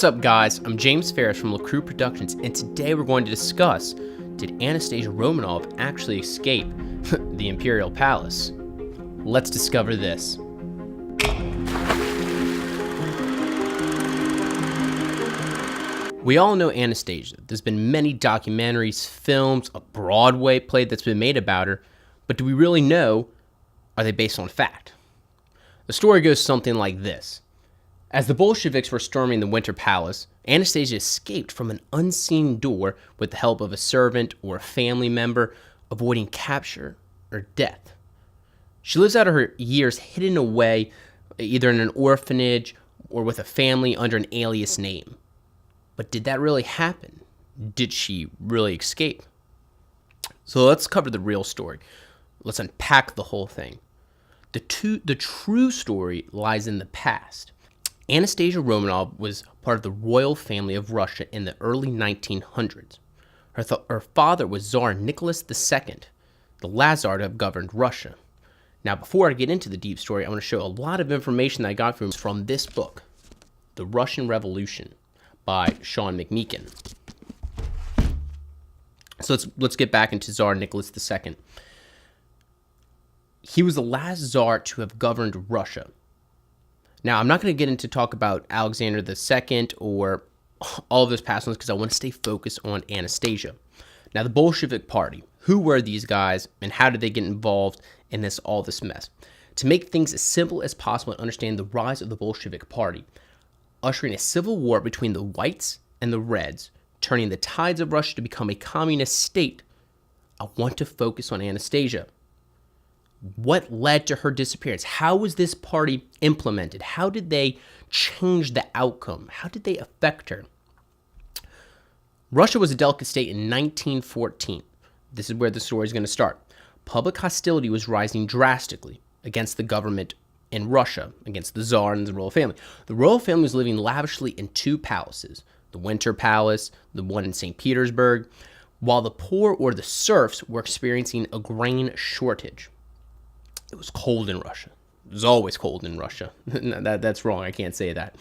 What's up, guys? I'm James Ferris from LaCrue Productions, and today we're going to discuss, did Anastasia Romanov actually escape the Imperial Palace? Let's discover this. We all know Anastasia. There's been many documentaries, films, a Broadway play that's been made about her, but do we really know? Are they based on fact? The story goes something like this. As the Bolsheviks were storming the Winter Palace, Anastasia escaped from an unseen door with the help of a servant or a family member, avoiding capture or death. She lives out her years hidden away, either in an orphanage or with a family under an alias name. But did that really happen? Did she really escape? So let's cover the real story. Let's unpack the whole thing. The true story lies in the past. Anastasia Romanov was part of the royal family of Russia in the early 1900s. Her father was Tsar Nicholas II, the last Tsar to have governed Russia. Now, before I get into the deep story, I want to show a lot of information that I got from this book, The Russian Revolution, by Sean McMeekin. So let's get back into Tsar Nicholas II. He was the last Tsar to have governed Russia. Now, I'm not going to get into talk about Alexander II or all of those past ones because I want to stay focused on Anastasia. Now, the Bolshevik Party. Who were these guys and how did they get involved in all this mess? To make things as simple as possible and understand the rise of the Bolshevik Party, ushering a civil war between the whites and the reds, turning the tides of Russia to become a communist state, I want to focus on Anastasia. What led to her disappearance? How was this party implemented? How did they change the outcome? How did they affect her? Russia was a delicate state in 1914. This is where the story is going to start. Public hostility was rising drastically against the government in Russia, against the Tsar and the royal family. The royal family was living lavishly in two palaces, the Winter Palace, the one in St. Petersburg, while the poor or the serfs were experiencing a grain shortage. It was cold in Russia. It was always cold in Russia. That's wrong. I can't say that.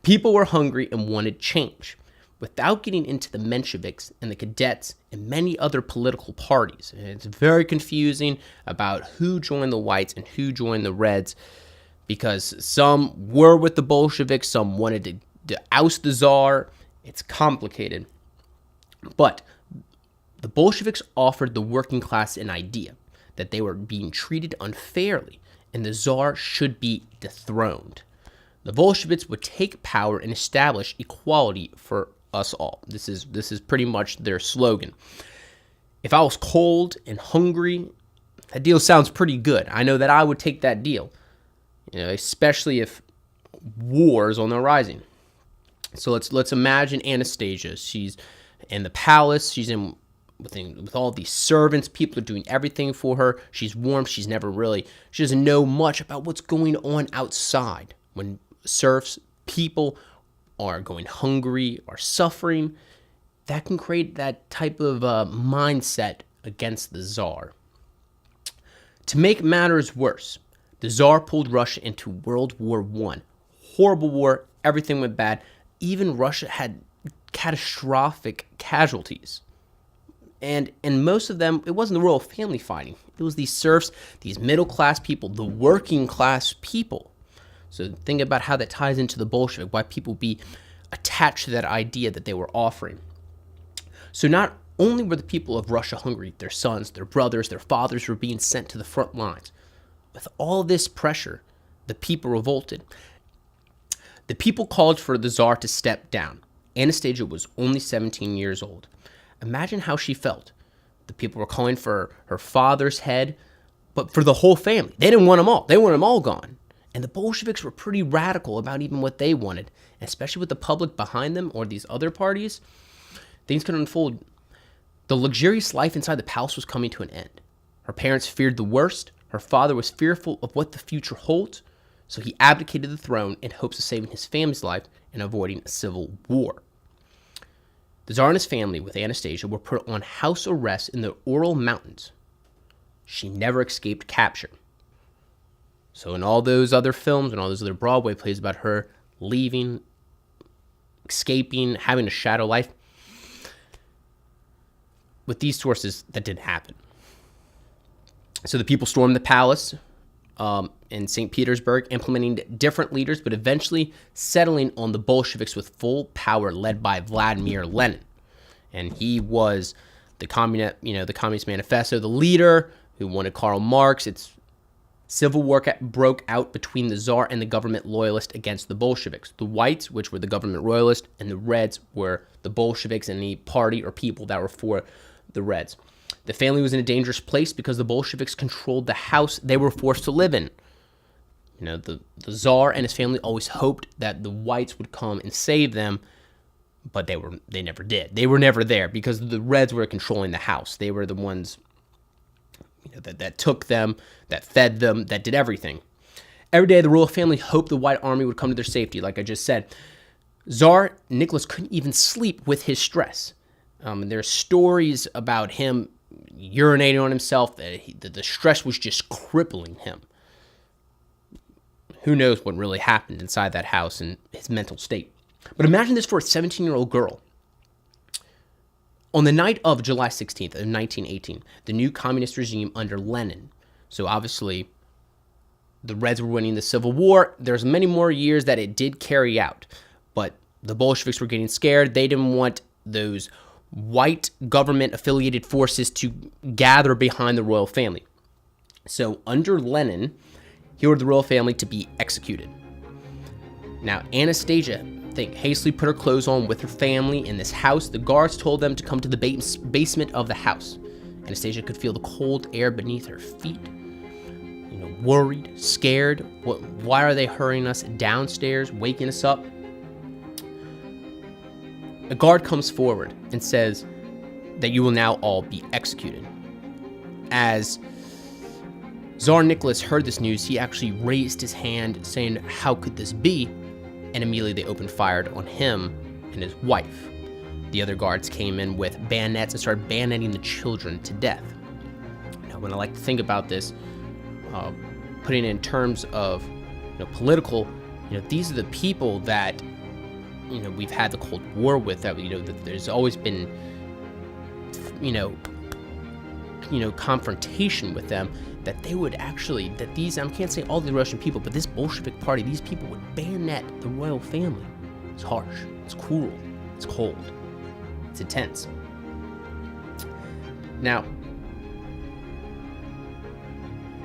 People were hungry and wanted change. Without getting into the Mensheviks and the cadets and many other political parties, it's very confusing about who joined the whites and who joined the reds because some were with the Bolsheviks, some wanted to oust the Tsar. It's complicated. But the Bolsheviks offered the working class an idea that they were being treated unfairly and the Tsar should be dethroned. The Bolsheviks would take power and establish equality for us all. This is pretty much their slogan. If I was cold and hungry, that deal sounds pretty good. I know that I would take that deal, especially if war is on the rising. So let's imagine Anastasia. She's in the palace. She's in with all these servants. People are doing everything for her. She's warm. She doesn't know much about what's going on outside. When serfs, people are going hungry, are suffering, that can create that type of mindset against the Tsar. To make matters worse, the Tsar pulled Russia into World War I. Horrible war. Everything went bad. Even Russia had catastrophic casualties. And most of them, it wasn't the royal family fighting. It was these serfs, these middle-class people, the working-class people. So think about how that ties into the Bolshevik, why people be attached to that idea that they were offering. So not only were the people of Russia hungry, their sons, their brothers, their fathers were being sent to the front lines. With all this pressure, the people revolted. The people called for the Tsar to step down. Anastasia was only 17 years old. Imagine how she felt. The people were calling for her father's head, but for the whole family. They didn't want them all. They wanted them all gone. And the Bolsheviks were pretty radical about even what they wanted, especially with the public behind them or these other parties. Things could unfold. The luxurious life inside the palace was coming to an end. Her parents feared the worst. Her father was fearful of what the future holds, so he abdicated the throne in hopes of saving his family's life and avoiding a civil war. The Tsar and his family, with Anastasia, were put on house arrest in the Ural Mountains. She never escaped capture. So in all those other films and all those other Broadway plays about her leaving escaping, having a shadow life. With these sources, that didn't happen. So the people stormed the palace in St. Petersburg, implementing different leaders, but eventually settling on the Bolsheviks with full power, led by Vladimir Lenin. And he was the Communist Manifesto, the leader who wanted Karl Marx. Civil war broke out between the Tsar and the government loyalists against the Bolsheviks. The whites, which were the government royalists, and the reds were the Bolsheviks and the party or people that were for the reds. The family was in a dangerous place because the Bolsheviks controlled the house they were forced to live in. The Tsar and his family always hoped that the whites would come and save them, but they never did. They were never there because the reds were controlling the house. They were the ones that took them, that fed them, that did everything. Every day, the royal family hoped the White Army would come to their safety, like I just said. Tsar Nicholas couldn't even sleep with his stress. There's stories about him urinating on himself, that the stress was just crippling him. Who knows what really happened inside that house and his mental state. But imagine this for a 17-year-old girl. On the night of July 16th of 1918, the new communist regime under Lenin, so obviously the Reds were winning the Civil War. There's many more years that it did carry out, but the Bolsheviks were getting scared. They didn't want those white government-affiliated forces to gather behind the royal family. So under Lenin, he ordered the royal family to be executed. Now, Anastasia, hastily put her clothes on with her family in this house. The guards told them to come to the basement of the house. Anastasia could feel the cold air beneath her feet. Worried, scared. Why are they hurrying us downstairs, waking us up? A guard comes forward and says that you will now all be executed. As Tsar Nicholas heard this news, he actually raised his hand saying, "How could this be?" And immediately they opened fire on him and his wife. The other guards came in with bayonets and started bayoneting the children to death. Now, when I like to think about this, putting it in terms of political, these are the people that we've had the Cold War with. That that there's always been confrontation with them. That they would actually, I can't say all the Russian people, but this Bolshevik party, these people would bayonet the royal family. It's harsh, it's cruel, it's cold, it's intense. Now,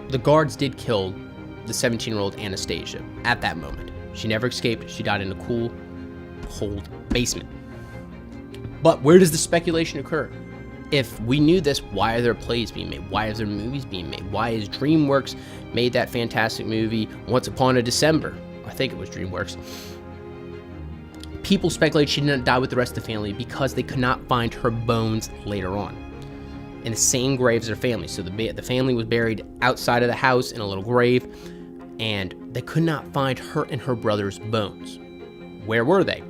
the guards did kill the 17-year-old Anastasia at that moment. She never escaped. She died in a cool, cold basement. But where does the speculation occur? If we knew this, why are there plays being made? Why is there movies being made? Why is DreamWorks made that fantastic movie Once Upon a December? I think it was DreamWorks. People speculate she didn't die with the rest of the family because they could not find her bones later on in the same grave as her family. So the family was buried outside of the house in a little grave, and they could not find her and her brother's bones. Where were they?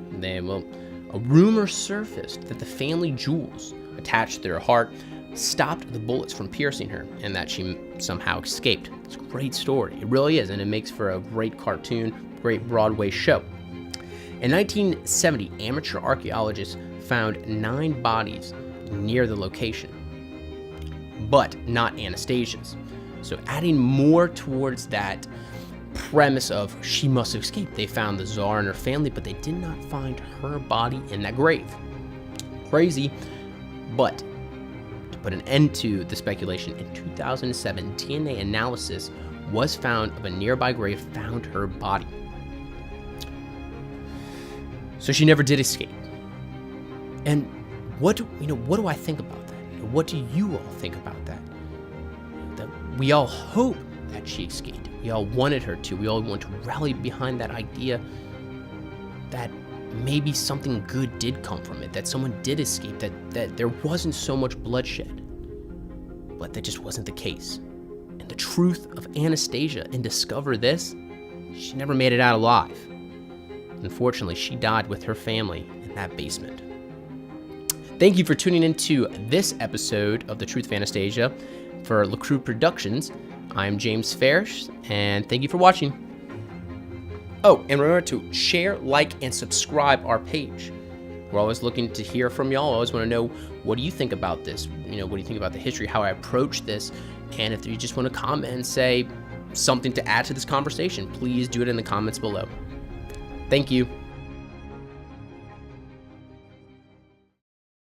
A rumor surfaced that the family jewels attached to their heart stopped the bullets from piercing her, and that she somehow escaped. It's a great story. It really is, and it makes for a great cartoon, great Broadway show. In 1970, amateur archaeologists found 9 bodies near the location, but not Anastasia's. So adding more towards that premise of she must have escaped. They found the Tsar and her family, but they did not find her body in that grave. Crazy. But to put an end to the speculation, in 2007, DNA analysis was found of a nearby grave, found her body. So she never did escape. And what do I think about that? What do you all think about that? That we all hope that she escaped. We all wanted her to. We all want to rally behind that idea that maybe something good did come from it, that someone did escape, that there wasn't so much bloodshed. But that just wasn't the case. And the truth of Anastasia, and discover this, she never made it out alive. Unfortunately, she died with her family in that basement. Thank you for tuning into this episode of The Truth of Anastasia for LaCrue Productions. I'm James Farish, and thank you for watching. Oh, and remember to share, like, and subscribe our page. We're always looking to hear from y'all. I always want to know, what do you think about this? What do you think about the history, how I approach this? And if you just want to comment and say something to add to this conversation, please do it in the comments below. Thank you.